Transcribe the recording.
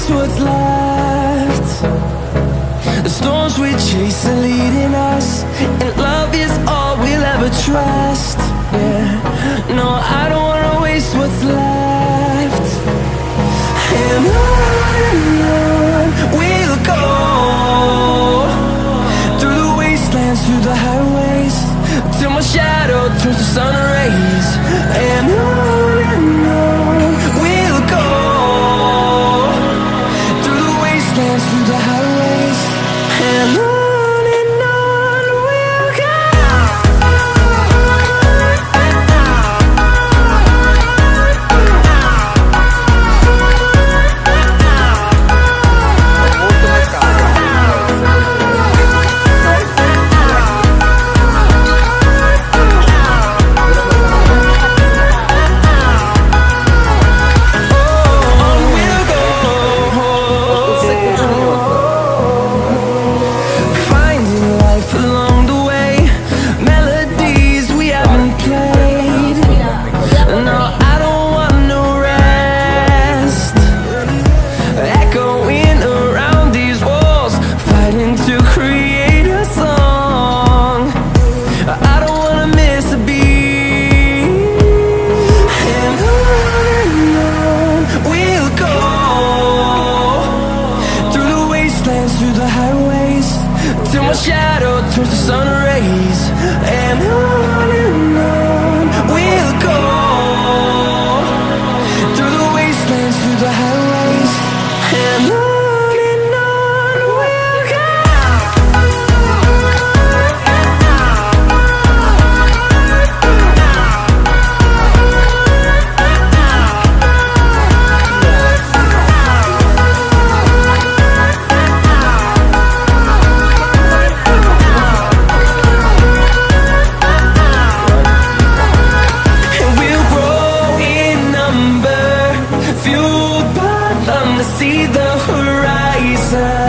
waste what's left. The storms we chase are leading us, and love is all we'll ever trust. Yeah, no, I don't wanna waste what's left. And on we'll go, through the wastelands, through the highways, till my shadow turns to sun rays. And on we'll go, through the wastelands, through the highways, and on we'll go. Through the highways, till my shadow turns to sun rays. And on we'll go, through the wastelands, through the highways, and on we'll go. Fueled by them to see the horizon.